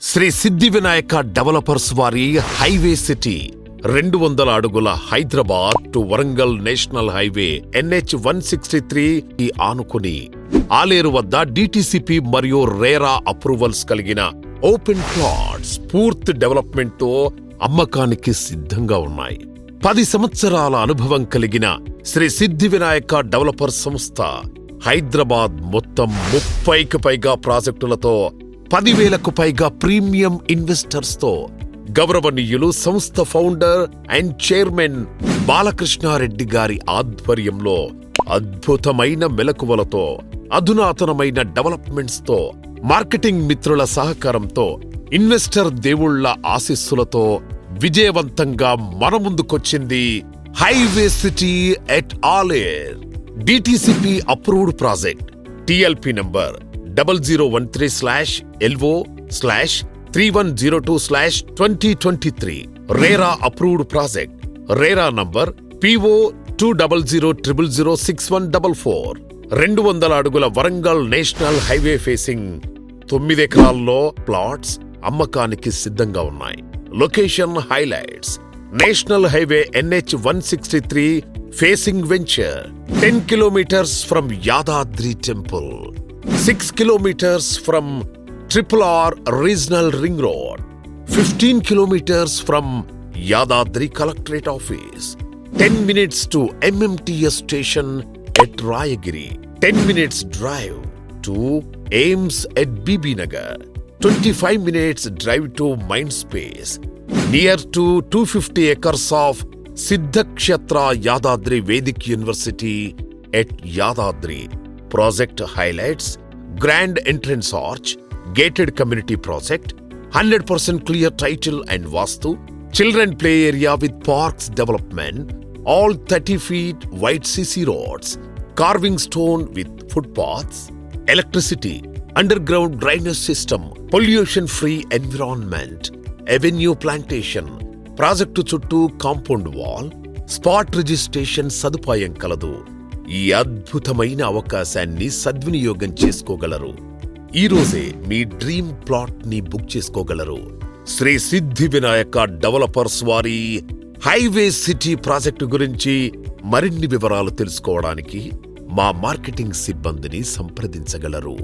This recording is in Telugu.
శ్రీ సిద్ధి వినాయక డెవలపర్స్ వారి హైవే సిటీ 200 అడుగుల Hyderabad to Warangal national highway NH 163 ఈ ఆనుకుని ఆలేరు వద్ద DTCP మరియు రేరా అప్రూవల్స్ కలిగిన ఓపెన్ ప్లాట్స్ పూర్తి డెవలప్మెంట్ తో అమ్మకానికి సిద్ధంగా ఉన్నాయి. 10 సంవత్సరాల అనుభవం కలిగిన శ్రీ సిద్ధి వినాయక డెవలపర్స్ సంస్థ హైదరాబాద్ మొత్తం 30కి పైగా ప్రాజెక్టులతో 10,000కు పైగా ప్రీమియం ఇన్వెస్టర్స్ తో గౌరవనీయులు సంస్థ ఫౌండర్ అండ్ చైర్మన్ బాలకృష్ణారెడ్డి గారి ఆధ్వర్యంలో అద్భుతమైన మెలకువలతో అధునాతనమైన డెవలప్మెంట్స్ తో మార్కెటింగ్ మిత్రుల సహకారంతో ఇన్వెస్టర్ దేవుళ్ల ఆశీస్సులతో విజయవంతంగా మన ముందుకొచ్చింది highway city at Aler. DTCP approved project TLP number 0013/LO/3102/2023. RERA approved project RERA number PO 200006144. 200 అడుగుల వరంగల్ నేషనల్ హైవే ఫేసింగ్ 9 ఎకరాల్లో ప్లాట్స్ అమ్మకానికి సిద్ధంగా ఉన్నాయి. Location highlights: national highway NH 163 facing venture 10 kilometers from Yadadri Temple, 6 kilometers from RRR Regional Ring Road, 15 kilometers from Yadadri Collectorate Office, 10 minutes to MMTS station at Rayagiri, 10 minutes drive to AIMS at BB Nagar, 25 minutes drive to Mindspace, near to 250 acres of Siddhakshetra Yadadri Vedic University at Yadadri. Project highlights: grand entrance arch, gated community project, 100% clear title and vastu, children play area with parks development, all 30 feet wide CC roads, carving stone with footpaths, electricity, underground drainage system, pollution free environment, avenue plantation, project చుట్టూ కాంపౌండ్ వాల్, స్పాట్ రిజిస్ట్రేషన్ సదుపాయం కలదు. ఈ అద్భుతమైన అవకాశాన్ని సద్వినియోగం చేసుకోగలరు. ఈ రోజే మీ డ్రీమ్ ప్లాట్ ని బుక్ చేసుకోగలరు. శ్రీ సిద్ధి వినాయక డెవలపర్స్ వారి హైవే సిటీ ప్రాజెక్టు గురించి మరిన్ని వివరాలు తెలుసుకోవడానికి మా మార్కెటింగ్ సిబ్బందిని సంప్రదించగలరు.